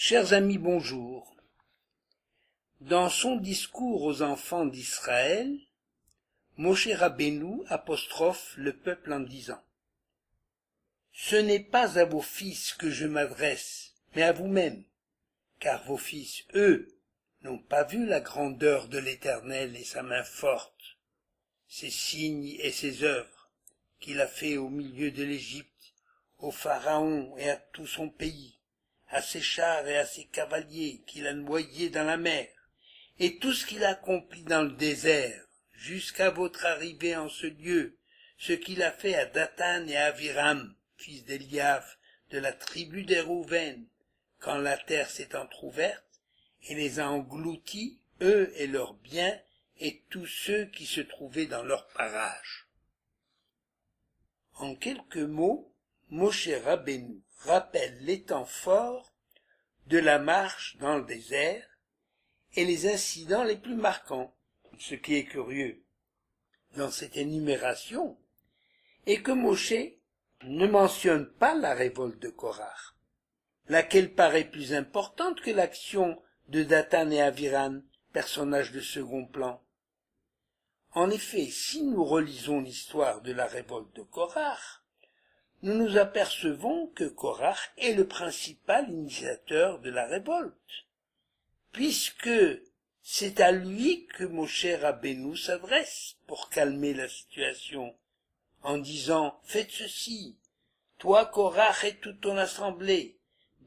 Chers amis, bonjour. Dans son discours aux enfants d'Israël, Moshe Rabbeinu apostrophe le peuple en disant : « Ce n'est pas à vos fils que je m'adresse, mais à vous-mêmes, car vos fils, eux, n'ont pas vu la grandeur de l'Éternel et sa main forte, ses signes et ses œuvres, qu'il a fait au milieu de l'Égypte, au Pharaon et à tout son pays, à ses chars et à ses cavaliers qu'il a noyés dans la mer, et tout ce qu'il a accompli dans le désert, jusqu'à votre arrivée en ce lieu, ce qu'il a fait à Dathan et à Abiram, fils d'Eliav, de la tribu des Rouven, quand la terre s'est entr'ouverte, et les a engloutis, eux et leurs biens, et tous ceux qui se trouvaient dans leur parage. » En quelques mots, Moshe Rabbeinu rappelle les temps forts de la marche dans le désert et les incidents les plus marquants. Ce qui est curieux dans cette énumération est que Moshe ne mentionne pas la révolte de Korach, laquelle paraît plus importante que l'action de Dathan et Abiram, personnages de second plan. En effet, si nous relisons l'histoire de la révolte de Korach, nous nous apercevons que Korach est le principal initiateur de la révolte, puisque c'est à lui que Moshe Rabbeinu s'adresse pour calmer la situation, en disant « Faites ceci, toi Korach et toute ton assemblée,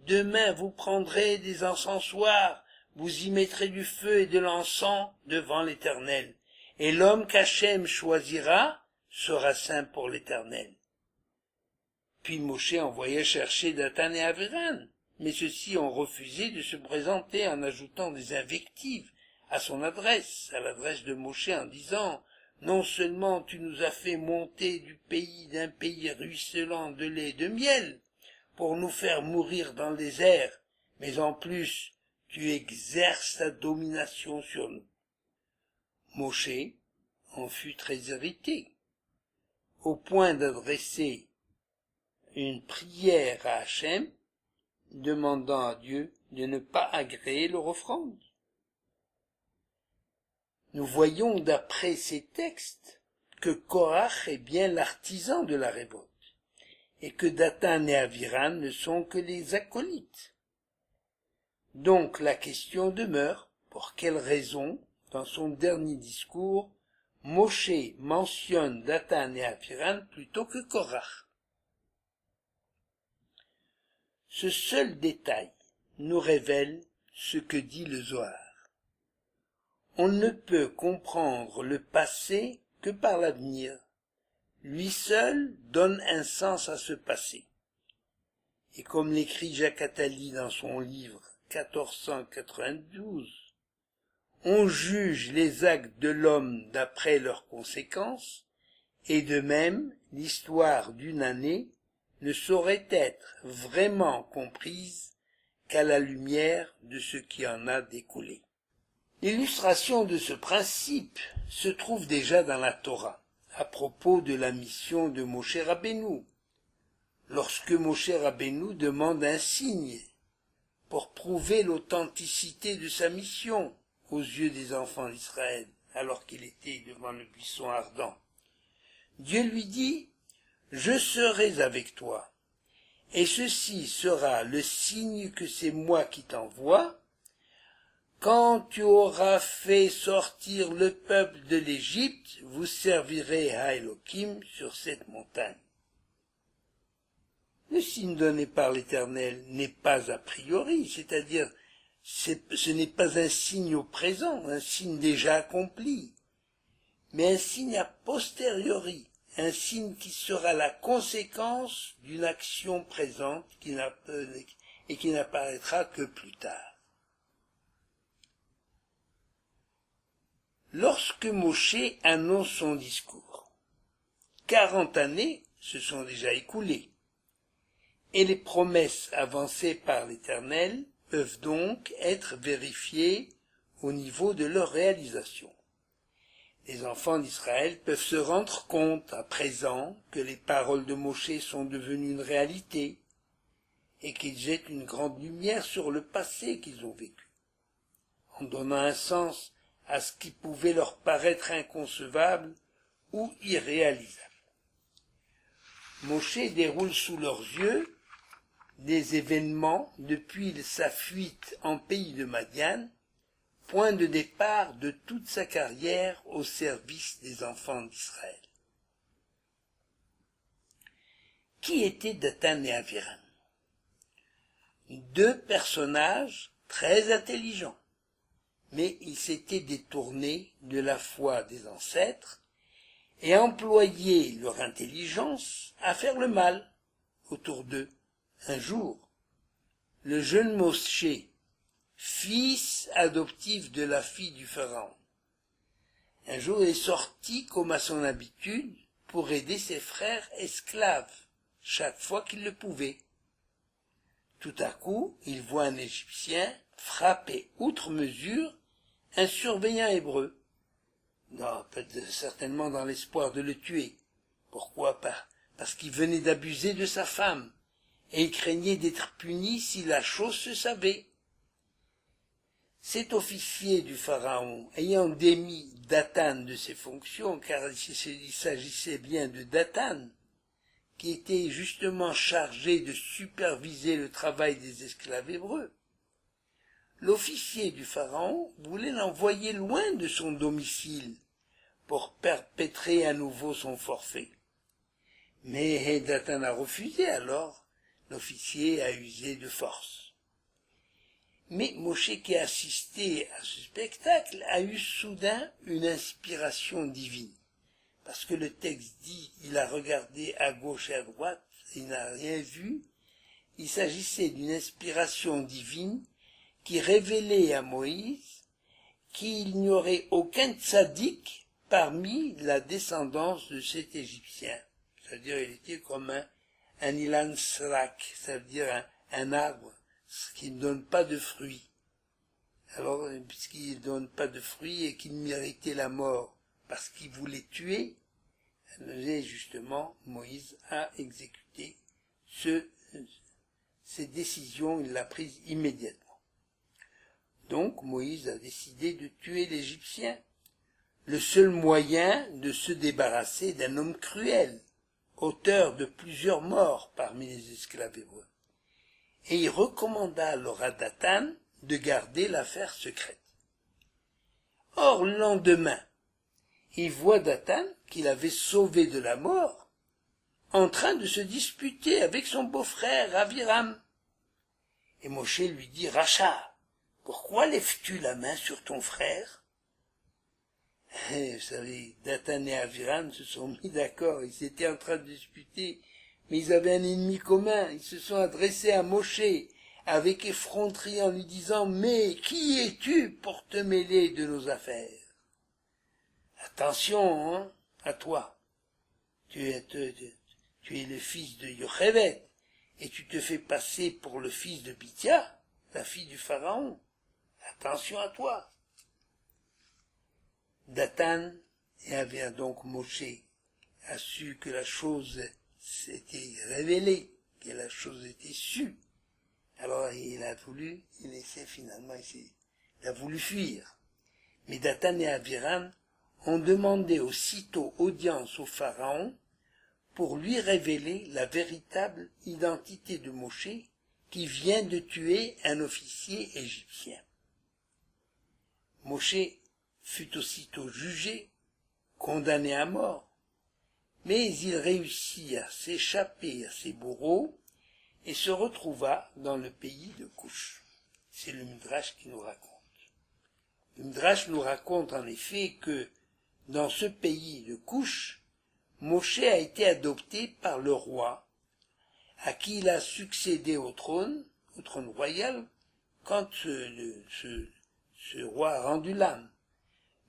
demain vous prendrez des encensoirs, vous y mettrez du feu et de l'encens devant l'Éternel, et l'homme qu'Hachem choisira sera saint pour l'Éternel. » Puis Moshe envoya chercher Dathan et Abiram, mais ceux-ci ont refusé de se présenter en ajoutant des invectives à son adresse, à l'adresse de Moshe, en disant « Non seulement tu nous as fait monter du pays d'un pays ruisselant de lait et de miel, pour nous faire mourir dans le désert, mais en plus tu exerces ta domination sur nous. » Moshe en fut très irrité, au point d'adresser une prière à Hachem, demandant à Dieu de ne pas agréer leur offrande. Nous voyons d'après ces textes que Korach est bien l'artisan de la révolte, et que Dathan et Abiram ne sont que les acolytes. Donc la question demeure, pour quelle raison, dans son dernier discours, Moshe mentionne Dathan et Abiram plutôt que Korach. Ce seul détail nous révèle ce que dit le Zohar. On ne peut comprendre le passé que par l'avenir. Lui seul donne un sens à ce passé. Et comme l'écrit Jacques Attali dans son livre 1492, on juge les actes de l'homme d'après leurs conséquences, et de même l'histoire d'une année ne saurait être vraiment comprise qu'à la lumière de ce qui en a découlé. L'illustration de ce principe se trouve déjà dans la Torah, à propos de la mission de Moshe Rabbeinu, lorsque Moshe Rabbeinu demande un signe pour prouver l'authenticité de sa mission aux yeux des enfants d'Israël, alors qu'il était devant le buisson ardent. Dieu lui dit « Je serai avec toi, et ceci sera le signe que c'est moi qui t'envoie, quand tu auras fait sortir le peuple de l'Égypte, vous servirez à Elohim sur cette montagne. » Le signe donné par l'Éternel n'est pas a priori, c'est-à-dire ce n'est pas un signe au présent, un signe déjà accompli, mais un signe a posteriori, un signe qui sera la conséquence d'une action présente et qui n'apparaîtra que plus tard. Lorsque Moshe annonce son discours, 40 années se sont déjà écoulées, et les promesses avancées par l'Éternel peuvent donc être vérifiées au niveau de leur réalisation. Les enfants d'Israël peuvent se rendre compte à présent que les paroles de Moshe sont devenues une réalité, et qu'ils jettent une grande lumière sur le passé qu'ils ont vécu, en donnant un sens à ce qui pouvait leur paraître inconcevable ou irréalisable. Moshe déroule sous leurs yeux des événements depuis sa fuite en pays de Madian, point de départ de toute sa carrière au service des enfants d'Israël. Qui étaient Dathan et Abiram? Deux personnages très intelligents, mais ils s'étaient détournés de la foi des ancêtres et employaient leur intelligence à faire le mal autour d'eux. Un jour, le jeune Moshe, fils adoptif de la fille du Pharaon, un jour est sorti comme à son habitude pour aider ses frères esclaves chaque fois qu'il le pouvait. Tout à coup, il voit un Égyptien frapper outre mesure un surveillant hébreu. Non, certainement dans l'espoir de le tuer. Pourquoi pas? Parce qu'il venait d'abuser de sa femme, et il craignait d'être puni si la chose se savait. Cet officier du Pharaon, ayant démis Dathan de ses fonctions, car il s'agissait bien de Dathan, qui était justement chargé de superviser le travail des esclaves hébreux, l'officier du Pharaon voulait l'envoyer loin de son domicile pour perpétrer à nouveau son forfait. Mais Dathan a refusé, alors l'officier a usé de force. Mais Moshe, qui a assisté à ce spectacle, a eu soudain une inspiration divine. Parce que le texte dit, il a regardé à gauche et à droite, et il n'a rien vu. Il s'agissait d'une inspiration divine qui révélait à Moïse qu'il n'y aurait aucun tzaddik parmi la descendance de cet Égyptien. C'est-à-dire, il était comme un ilan srak, ça veut dire un arbre qui ne donne pas de fruits. Alors, puisqu'il ne donne pas de fruits et qu'il méritait la mort parce qu'il voulait tuer, justement, Moïse a exécuté cette décision, il l'a prise immédiatement. Donc, Moïse a décidé de tuer l'Égyptien, le seul moyen de se débarrasser d'un homme cruel, auteur de plusieurs morts parmi les esclaves hébreux. Et il recommanda alors à Dathan de garder l'affaire secrète. Or, le lendemain, il voit Dathan, qu'il avait sauvé de la mort, en train de se disputer avec son beau-frère Abiram. Et Moshe lui dit, « Racha, pourquoi lèves-tu la main sur ton frère ?» Vous savez, Dathan et Abiram se sont mis d'accord, ils étaient en train de disputer, mais ils avaient un ennemi commun. Ils se sont adressés à Moshe avec effronterie en lui disant, « Mais qui es-tu pour te mêler de nos affaires ?» Attention, hein, à toi. Tu es le fils de Yochevet, et tu te fais passer pour le fils de Bithia, la fille du Pharaon. Attention à toi. Dathan et avait donc Moshe a su que la chose s'était révélée, que la chose était sue. Alors il a voulu fuir. Mais Dathan et Abiram ont demandé aussitôt audience au Pharaon pour lui révéler la véritable identité de Moshe qui vient de tuer un officier égyptien. Moshe fut aussitôt jugé, condamné à mort, mais il réussit à s'échapper à ses bourreaux et se retrouva dans le pays de Couche. C'est le Midrash qui nous raconte. Le Midrash nous raconte en effet que dans ce pays de Couche, Moshe a été adopté par le roi, à qui il a succédé au trône royal, quand ce roi a rendu l'âme.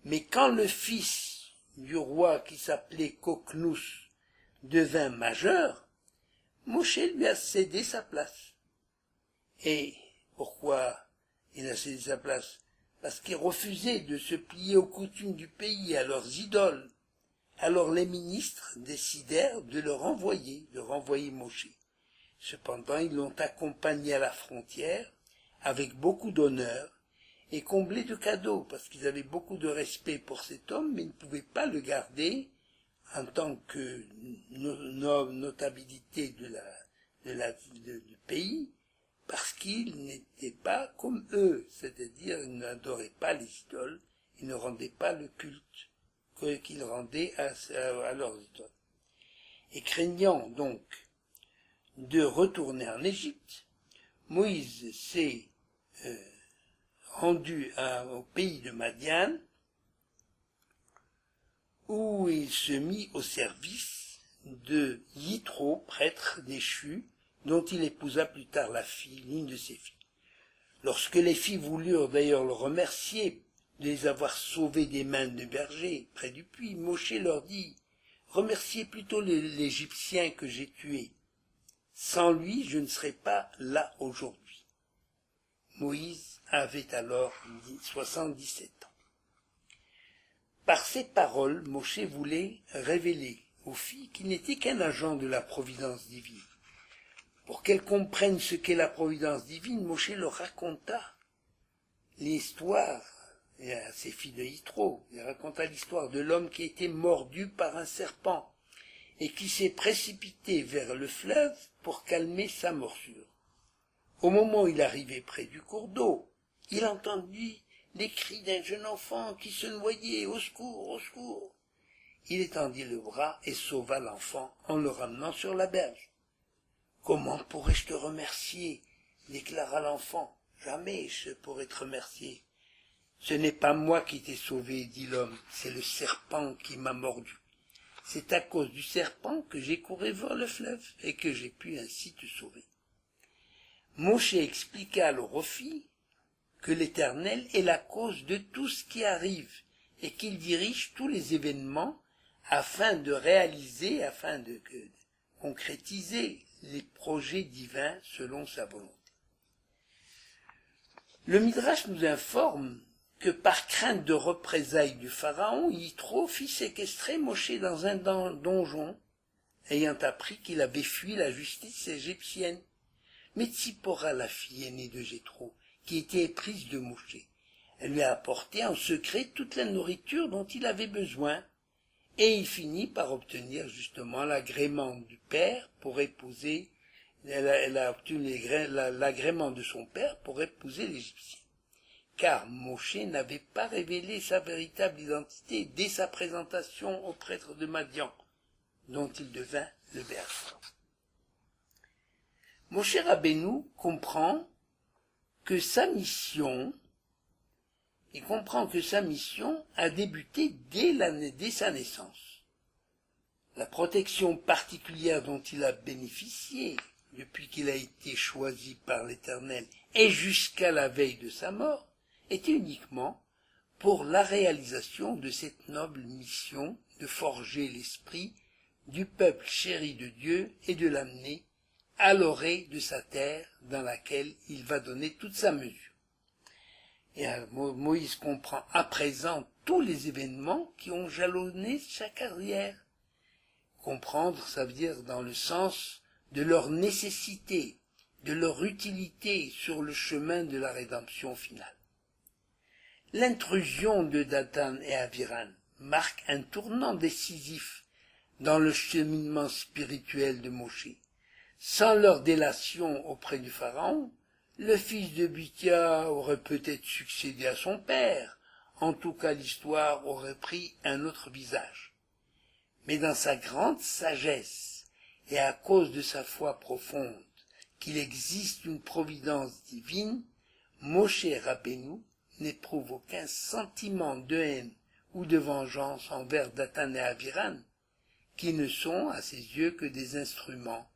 Mais quand le fils du roi, qui s'appelait Koknous, devint majeur, Moshe lui a cédé sa place. Et pourquoi il a cédé sa place? Parce qu'il refusait de se plier aux coutumes du pays, à leurs idoles. Alors les ministres décidèrent de renvoyer Moshe. Cependant, ils l'ont accompagné à la frontière avec beaucoup d'honneur et comblé de cadeaux, parce qu'ils avaient beaucoup de respect pour cet homme, mais ils ne pouvaient pas le garder en tant que notabilité du pays, parce qu'il n'était pas comme eux, c'est-à-dire ils n'adoraient pas les idoles, ils ne rendaient pas le culte qu'ils rendaient à leurs idoles. Et craignant donc de retourner en Égypte, Moïse s'est rendu au pays de Madian, où il se mit au service de Yitro, prêtre déchu, dont il épousa plus tard la fille, l'une de ses filles. Lorsque les filles voulurent d'ailleurs le remercier de les avoir sauvés des mains de bergers près du puits, Moshe leur dit « Remerciez plutôt l'Égyptien que j'ai tué. Sans lui, je ne serais pas là aujourd'hui. » Moïse avait alors 77 ans. Par ces paroles, Moshe voulait révéler aux filles qu'il n'était qu'un agent de la providence divine. Pour qu'elles comprennent ce qu'est la providence divine, Moshe leur raconta l'histoire, à ses filles de Yitro, il raconta l'histoire de l'homme qui a été mordu par un serpent et qui s'est précipité vers le fleuve pour calmer sa morsure. Au moment où il arrivait près du cours d'eau, il entendit les cris d'un jeune enfant qui se noyait. « Au secours, au secours !» Il étendit le bras et sauva l'enfant en le ramenant sur la berge. « Comment pourrais-je te remercier ?» déclara l'enfant. « Jamais je pourrais te remercier. »« Ce n'est pas moi qui t'ai sauvé, dit l'homme, c'est le serpent qui m'a mordu. C'est à cause du serpent que j'ai couru vers le fleuve et que j'ai pu ainsi te sauver. » Moshe expliqua alors aux filles que l'Éternel est la cause de tout ce qui arrive et qu'il dirige tous les événements afin de réaliser, afin de concrétiser les projets divins selon sa volonté. Le Midrash nous informe que par crainte de représailles du Pharaon, Yitro fit séquestrer Moshe dans un donjon, ayant appris qu'il avait fui la justice égyptienne. Mais Tzipora, la fille aînée de Jéthro, qui était éprise de Moshe, elle lui a apporté en secret toute la nourriture dont il avait besoin, et il finit par obtenir justement l'agrément du père pour épouser, elle a obtenu l'agrément de son père pour épouser l'Égyptien. Car Moshe n'avait pas révélé sa véritable identité dès sa présentation au prêtre de Madian, dont il devint le berger. Moshe Rabbeinu comprend que sa mission a débuté dès sa naissance. La protection particulière dont il a bénéficié depuis qu'il a été choisi par l'Éternel et jusqu'à la veille de sa mort était uniquement pour la réalisation de cette noble mission de forger l'esprit du peuple chéri de Dieu et de l'amener à l'orée de sa terre dans laquelle il va donner toute sa mesure. Et Moïse comprend à présent tous les événements qui ont jalonné sa carrière. Comprendre, ça veut dire dans le sens de leur nécessité, de leur utilité sur le chemin de la rédemption finale. L'intrusion de Dathan et Abiram marque un tournant décisif dans le cheminement spirituel de Moshe. Sans leur délation auprès du Pharaon, le fils de Bithia aurait peut-être succédé à son père. En tout cas, l'histoire aurait pris un autre visage. Mais dans sa grande sagesse, et à cause de sa foi profonde, qu'il existe une providence divine, Moshe Rabbeinu n'éprouve aucun sentiment de haine ou de vengeance envers Dathan et Abiram, qui ne sont, à ses yeux, que des instruments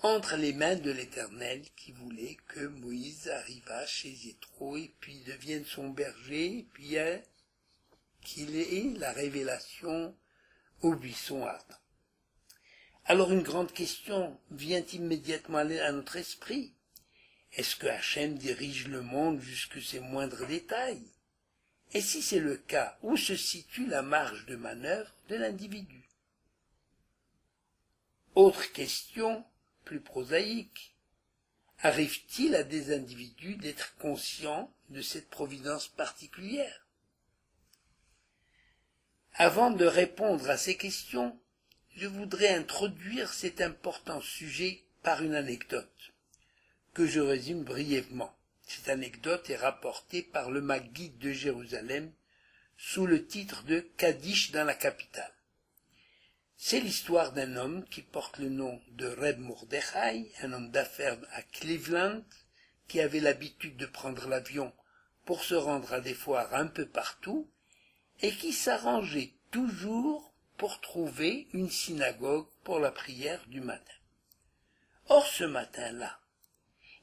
entre les mains de l'Éternel qui voulait que Moïse arrivât chez Jéthro et puis devienne son berger, et puis qu'il ait la révélation au buisson ardent. Alors une grande question vient immédiatement à notre esprit. Est-ce que Hachem dirige le monde jusque ses moindres détails? Et si c'est le cas, où se situe la marge de manœuvre de l'individu? Autre question plus prosaïque. Arrive-t-il à des individus d'être conscients de cette providence particulière? Avant de répondre à ces questions, je voudrais introduire cet important sujet par une anecdote, que je résume brièvement. Cette anecdote est rapportée par le Maguide de Jérusalem sous le titre de Kaddish dans la capitale. C'est l'histoire d'un homme qui porte le nom de Reb Mordechai, un homme d'affaires à Cleveland, qui avait l'habitude de prendre l'avion pour se rendre à des foires un peu partout, et qui s'arrangeait toujours pour trouver une synagogue pour la prière du matin. Or, ce matin-là,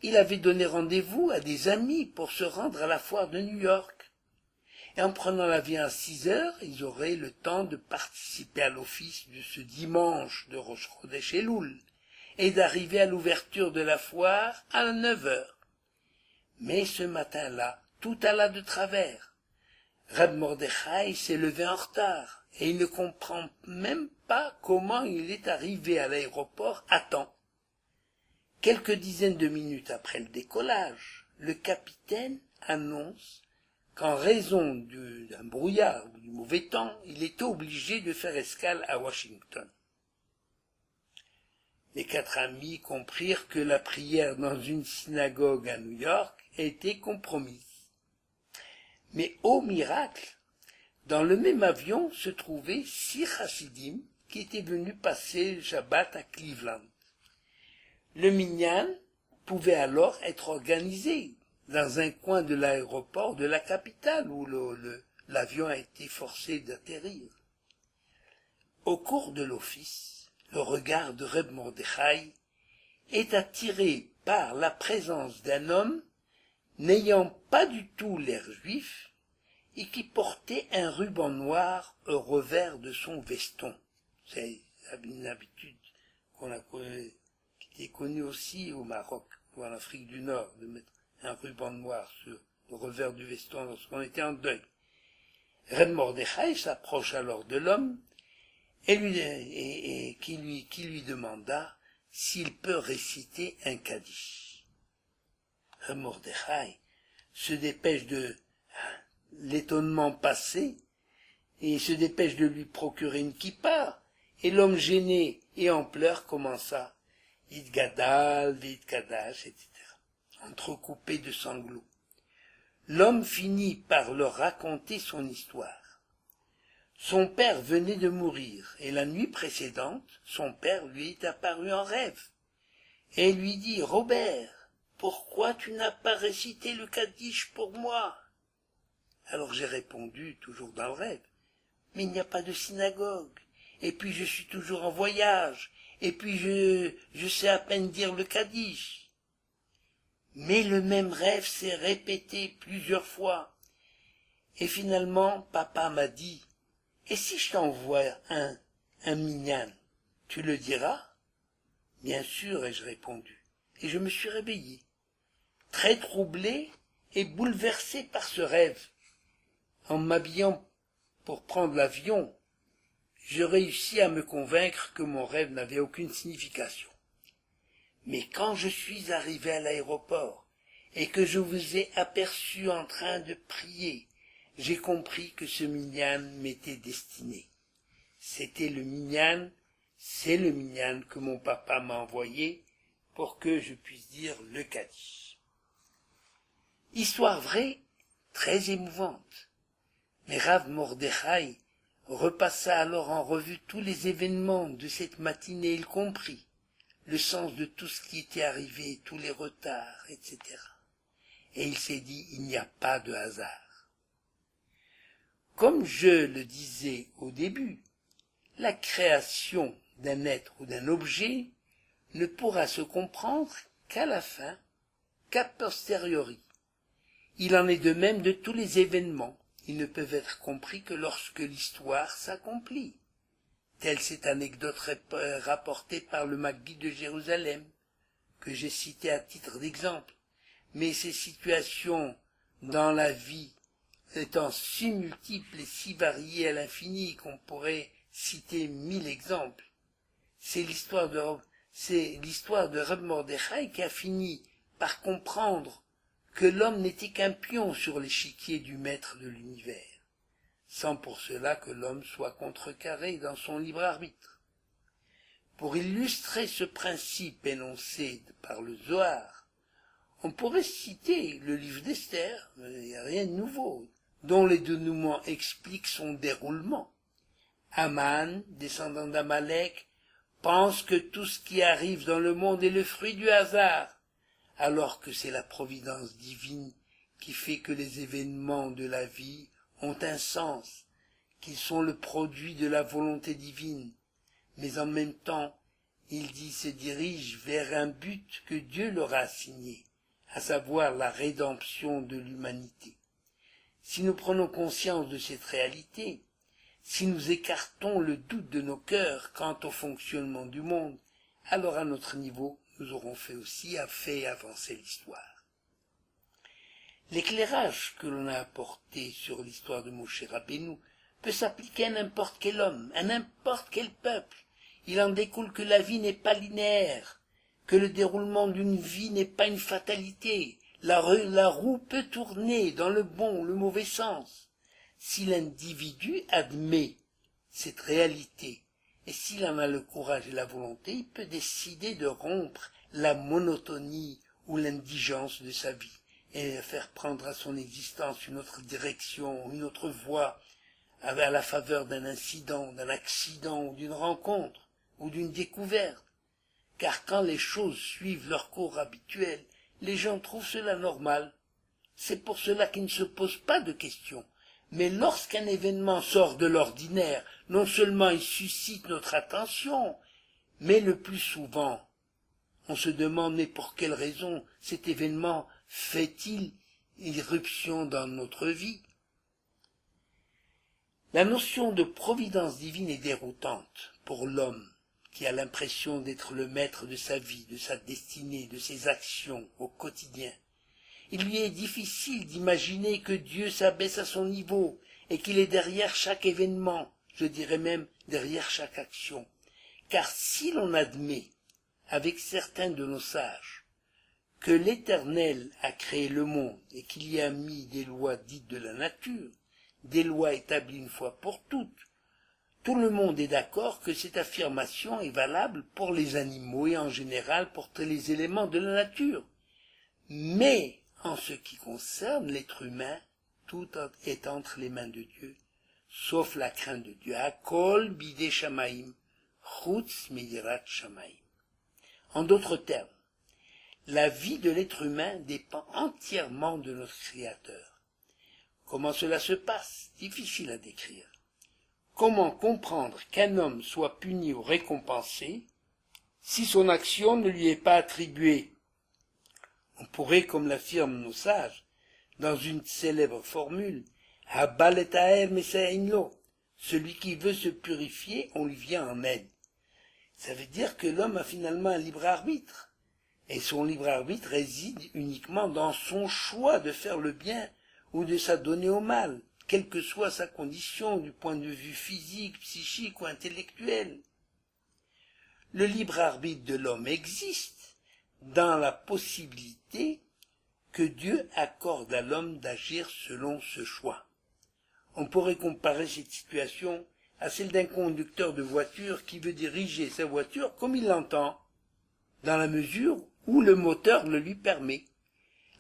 il avait donné rendez-vous à des amis pour se rendre à la foire de New York. Et en prenant l'avion à 6 heures, ils auraient le temps de participer à l'office de ce dimanche de Rosh Chodesh Elul et d'arriver à l'ouverture de la foire à 9 heures. Mais ce matin-là, tout alla de travers. Reb Mordechai s'est levé en retard et il ne comprend même pas comment il est arrivé à l'aéroport à temps. Quelques dizaines de minutes après le décollage, le capitaine annonce qu'en raison d'un brouillard ou du mauvais temps, il était obligé de faire escale à Washington. Les 4 amis comprirent que la prière dans une synagogue à New York était compromise. Mais au miracle, dans le même avion se trouvaient 6 chassidim qui étaient venus passer le Shabbat à Cleveland. Le minyan pouvait alors être organisé dans un coin de l'aéroport de la capitale où l'avion a été forcé d'atterrir. Au cours de l'office, le regard de Reb Mordechai est attiré par la présence d'un homme n'ayant pas du tout l'air juif et qui portait un ruban noir au revers de son veston. C'est une habitude qui est connue aussi au Maroc ou en Afrique du Nord, de mettre un ruban noir sur le revers du veston lorsqu'on était en deuil. Reb Mordechai s'approche alors de l'homme et qui lui demanda s'il peut réciter un Kaddish. Reb Mordechai se dépêche de l'étonnement passé et se dépêche de lui procurer une kippa, et l'homme gêné et en pleurs commença « Yitgadal, Yitgadash », etc., entrecoupé de sanglots. L'homme finit par leur raconter son histoire. Son père venait de mourir, et la nuit précédente, son père lui est apparu en rêve, et lui dit « Robert, pourquoi tu n'as pas récité le Kaddish pour moi ?» Alors j'ai répondu, toujours dans le rêve, « Mais il n'y a pas de synagogue, et puis je suis toujours en voyage, et puis je sais à peine dire le Kaddish. » Mais le même rêve s'est répété plusieurs fois, et finalement papa m'a dit, « Et si je t'envoie un minyan, tu le diras ?» Bien sûr, ai-je répondu, et je me suis réveillé, très troublé et bouleversé par ce rêve. En m'habillant pour prendre l'avion, je réussis à me convaincre que mon rêve n'avait aucune signification. Mais quand je suis arrivé à l'aéroport et que je vous ai aperçu en train de prier, j'ai compris que ce minyan m'était destiné. C'est le minyan que mon papa m'a envoyé pour que je puisse dire le Kaddish. Histoire vraie, très émouvante. Mais Rav Mordechai repassa alors en revue tous les événements de cette matinée, il comprit le sens de tout ce qui était arrivé, tous les retards, etc. Et il s'est dit, il n'y a pas de hasard. Comme je le disais au début, la création d'un être ou d'un objet ne pourra se comprendre qu'à la fin, qu'a posteriori. Il en est de même de tous les événements. Ils ne peuvent être compris que lorsque l'histoire s'accomplit. Telle cette anecdote rapportée par le Maguide de Jérusalem, que j'ai citée à titre d'exemple. Mais ces situations dans la vie étant si multiples et si variées à l'infini qu'on pourrait citer 1000 exemples, c'est c'est l'histoire de Reb Mordechai qui a fini par comprendre que l'homme n'était qu'un pion sur l'échiquier du maître de l'univers, sans pour cela que l'homme soit contrecarré dans son libre arbitre. Pour illustrer ce principe énoncé par le Zohar, on pourrait citer le livre d'Esther, il n'y a rien de nouveau, dont les dénouements expliquent son déroulement. Aman, descendant d'Amalek, pense que tout ce qui arrive dans le monde est le fruit du hasard, alors que c'est la providence divine qui fait que les événements de la vie ont un sens, qu'ils sont le produit de la volonté divine, mais en même temps, il se dirige vers un but que Dieu leur a assigné, à savoir la rédemption de l'humanité. Si nous prenons conscience de cette réalité, si nous écartons le doute de nos cœurs quant au fonctionnement du monde, alors à notre niveau, nous aurons fait avancer l'histoire. L'éclairage que l'on a apporté sur l'histoire de Moshe Rabbeinu peut s'appliquer à n'importe quel homme, à n'importe quel peuple. Il en découle que la vie n'est pas linéaire, que le déroulement d'une vie n'est pas une fatalité. La roue peut tourner dans le bon ou le mauvais sens. Si l'individu admet cette réalité, et s'il en a le courage et la volonté, il peut décider de rompre la monotonie ou l'indigence de sa vie et faire prendre à son existence une autre direction, une autre voie, à la faveur d'un incident, d'un accident ou d'une rencontre ou d'une découverte. Car quand les choses suivent leur cours habituel, les gens trouvent cela normal. C'est pour cela qu'ils ne se posent pas de questions. Mais lorsqu'un événement sort de l'ordinaire, non seulement il suscite notre attention, mais le plus souvent, on se demande mais pour quelle raison cet événement fait-il irruption dans notre vie? La notion de providence divine est déroutante pour l'homme qui a l'impression d'être le maître de sa vie, de sa destinée, de ses actions au quotidien. Il lui est difficile d'imaginer que Dieu s'abaisse à son niveau et qu'il est derrière chaque événement, je dirais même derrière chaque action. Car si l'on admet, avec certains de nos sages, que l'Éternel a créé le monde et qu'il y a mis des lois dites de la nature, des lois établies une fois pour toutes, tout le monde est d'accord que cette affirmation est valable pour les animaux et en général pour tous les éléments de la nature. Mais en ce qui concerne l'être humain, tout est entre les mains de Dieu, sauf la crainte de Dieu. Hakol bidei shamaim, chutz miyirat shamaim. En d'autres termes, la vie de l'être humain dépend entièrement de notre Créateur. Comment cela se passe? Difficile à décrire. Comment comprendre qu'un homme soit puni ou récompensé si son action ne lui est pas attribuée? On pourrait, comme l'affirment nos sages, dans une célèbre formule, Habal et Aer Mesainlo, celui qui veut se purifier, on lui vient en aide. Ça veut dire que l'homme a finalement un libre arbitre, et son libre arbitre réside uniquement dans son choix de faire le bien ou de s'adonner au mal, quelle que soit sa condition du point de vue physique, psychique ou intellectuel. Le libre arbitre de l'homme existe dans la possibilité que Dieu accorde à l'homme d'agir selon ce choix. On pourrait comparer cette situation à celle d'un conducteur de voiture qui veut diriger sa voiture comme il l'entend, dans la mesure où le moteur le lui permet,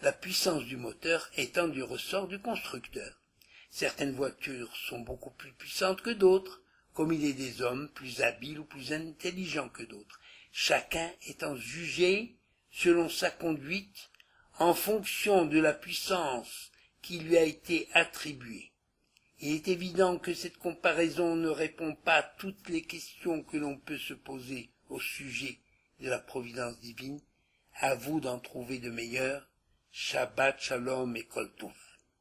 la puissance du moteur étant du ressort du constructeur. Certaines voitures sont beaucoup plus puissantes que d'autres, comme il est des hommes plus habiles ou plus intelligents que d'autres, chacun étant jugé selon sa conduite en fonction de la puissance qui lui a été attribuée. Il est évident que cette comparaison ne répond pas à toutes les questions que l'on peut se poser au sujet de la providence divine. À vous d'en trouver de meilleures. Shabbat Shalom et Kol Tov.